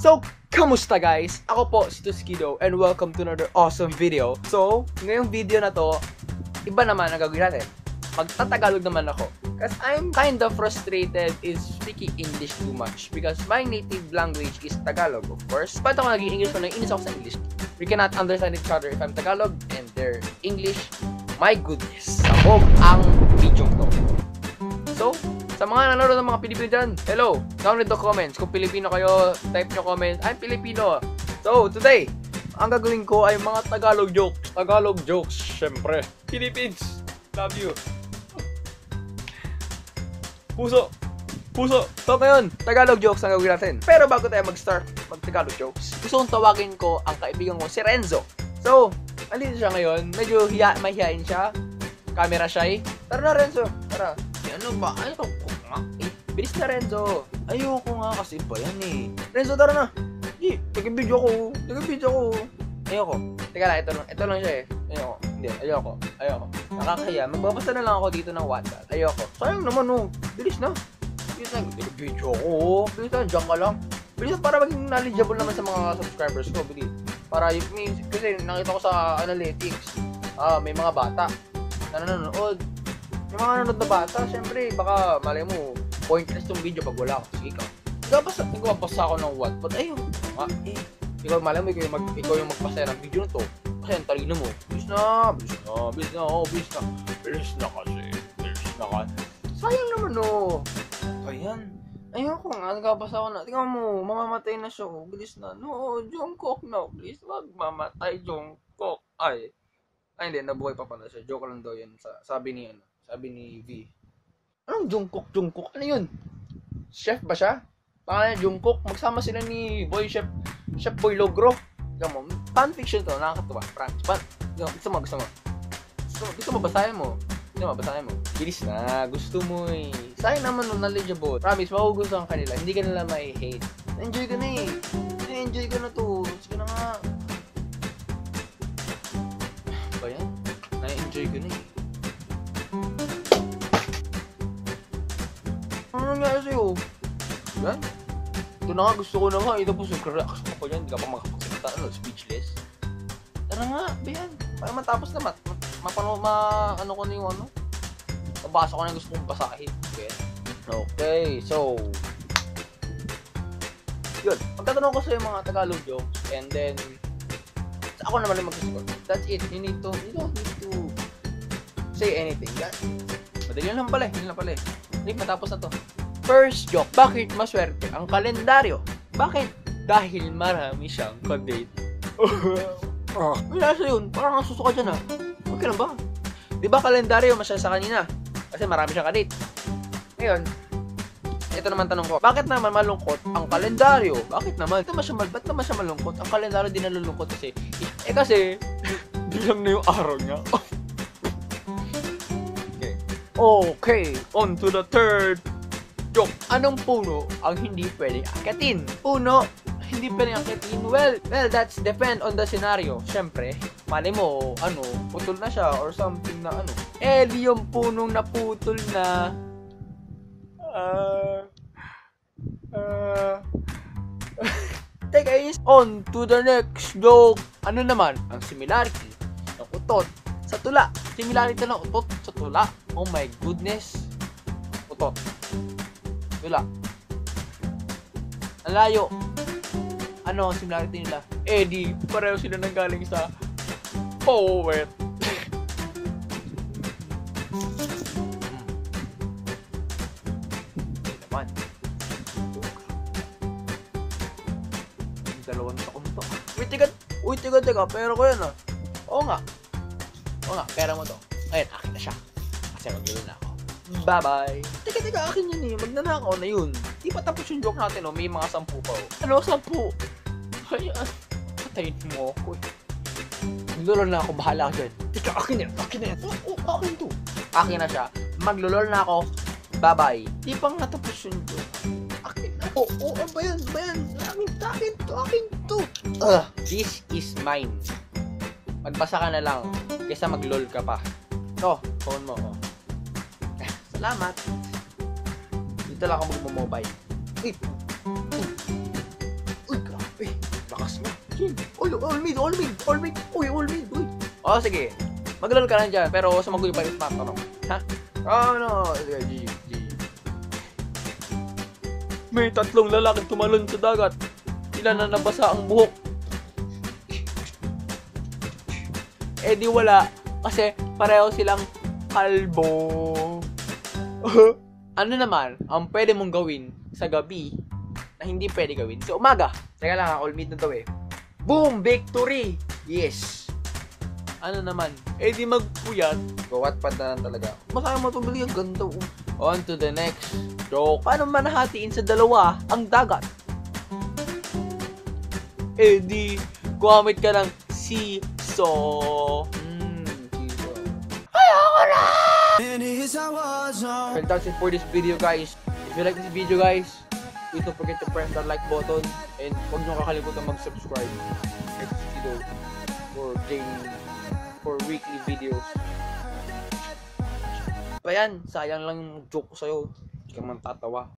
So, kamusta guys? Ako po si Tuskido and welcome to another awesome video. So, ngayong video na to, iba naman ang gagawin natin. Magtatagalog naman ako. Because I'm kind of frustrated in speaking English too much. Because my native language is Tagalog, of course. Ba't ako naging English ko? Naiinis ako sa English. We cannot understand each other if I'm Tagalog and they're English. My goodness. Sabog ang video to. So, sa mga nanonood ng mga Pilipino dyan, hello! Down in the comments. Kung Pilipino kayo, type nyo comments. I'm Filipino. So, today, ang gagawin ko ay mga Tagalog jokes. Tagalog jokes, syempre. Philippines, love you. Puso. Puso. So, ngayon, Tagalog jokes ang gagawin natin. Pero bago tayo mag-start mag-Tagalog jokes, gusto kong tawagin ko ang kaibigan ko, si Renzo. So, andito siya ngayon. Medyo mahihain siya. Camera shy. Tara na, Renzo. Tara. Ano ba? Ayoko nga. Bilis na, Renzo. Ayoko nga kasi ba yan eh. Renzo, tara na. Hindi. Taga-video ko. Taga-video ko. Ayoko. Teka lang, ito lang siya eh. Ayoko. Hindi, ayoko. Nakakahiya. Magbabasa na lang ako dito ng WhatsApp. Ayoko. Sayang naman oh. Bilis na. Bilis na. Taga-video ko. Bilis na. Diyan ka lang. Bilis na para maging knowledgeable naman sa mga subscribers ko. Bilis. Para kasi nakita ko sa analytics. May mga bata na nanonood. Yung mga nanonood na bata, syempre, baka malay mo, pointless tong video pag wala ako. Sige ka. Nagpapasa ako ng Wattpad. Ayun. Ikaw, malay mo, ikaw yung magpasaya ng video na to. Kasi ang talino mo. Bilis na. Bilis na kasi. Sayang naman oh. Ayan. Ayoko nga, nagpapasa ako na. Tingnan mo, mamamatay na siya. Oh. Bilis na. No, Jungkook na. Please, wag mamatay, Jungkook. Ay, hindi, nabuhay pa pala siya. Joke lang daw yun. Sabi ni V. Anong Jungkook? Ano yun? Chef ba siya? Pangalan Jungkook. Magsama sila ni Chef Boy Logro. Tignan mo, fanfiction to. Nakakatuwa. Gusto mo, basahin mo. Bilis na. Gusto mo eh. Sayang naman no, knowledgeable. Promise, magugustuhan ka nila. Hindi ka nila mai-hate. Enjoy ka na eh. Enjoy ka na to. Sige na nga. Ba yan? Na-enjoy ko na eh. Ano nangyari sa'yo? Yan? Ito na nga, gusto ko na nga. Tapos nag-relax ka pa yan. Hindi ka pa makapagsalita. Speechless. Tara nga, bayan. Para matapos na ano ko na yung ano. Nabasa ko na gusto kong basahin. Okay, so yun. Magtatanong ko sa'yo mga Tagalog jokes. And then ako naman yung mag-score. That's it. You don't need to say anything. Madali lang pala eh. Matapos na to. First joke. Bakit maswerte ang kalendaryo? Bakit? Dahil marami siyang kadate. Wala siya yun. Parang nasusuka dyan ha. Okay lang ba? Diba kalendaryo masaya sa kanina? Kasi marami siyang kadate. Ngayon, ito naman tanong ko. Bakit naman malungkot ang kalendaryo? Bakit naman? Ba't naman siya malungkot? Ang kalendaryo din nalulungkot kasi. Kasi, bilang na yung araw niya. Okay, on to the third joke. Anong puno ang hindi pwedeng akitin? Puno, hindi pwedeng akitin? Well, that's depend on the scenario. Siyempre, mali mo, putol na siya or something na di yung punong naputol na Teka, on to the next joke. Ano naman ang similarity ng utot sa tula? Similarity ng utot sa tula. Oh my goodness. Utot. Tula. Ang layo. Ano ang similarity nila? Di pareho sila nanggaling sa poet. Naman. Dalawang taon to. Uy, tiga. Pero ko yan Oo nga, pera mo to. Ayun, akin na siya. Kasi maglilo na ako. Bye-bye. Teka, akin yan eh. Magnanakaw na yun. Di pa tapos yung joke natin may mga 10 pa Ano 10? Ay, patayin mo ako eh. Maglulol na ako, bahala ka dyan. Teka, akin yan. Akin to. Akin na siya. Maglulol na ako. Bye-bye. Di pa nga tapos yung joke. Akin na. Bayan. Akin to. This is mine. Magbasa ka na lang kaysa mag-lol ka pa. Phone mo. Salamat. Dito lang ako mag-mobile. Uy, grabe. All mid. Uy, all mid. Uy. Oh, sige. Maglaro ka lang dyan. Pero sumagot pa rin tanong. Ha? Oh, no. Sige, GG. May 3 lalaking tumalon sa dagat. Ilan na nabasa ang buhok. Eh di wala. Kasi pareho silang kalbo. Ano naman ang pwede mong gawin sa gabi na hindi pwede gawin sa umaga? Teka lang, all mid na to eh. Boom! Victory! Yes! Ano naman? Eh di magpuyat. Wattpad na lang talaga. Masaya matubili ang ganda. On to the next joke. Paano manahatiin sa dalawa ang dagat? Eh di gumamit ka ng seesaw. Ayoko na! Well, that's it for this video, guys. If you like this video, guys, please don't forget to press that like button and huwag nyo kakalimutan mag-subscribe next video for weekly videos. So, ayan, sayang lang yung joke ko sa'yo. Hindi ka man tatawa.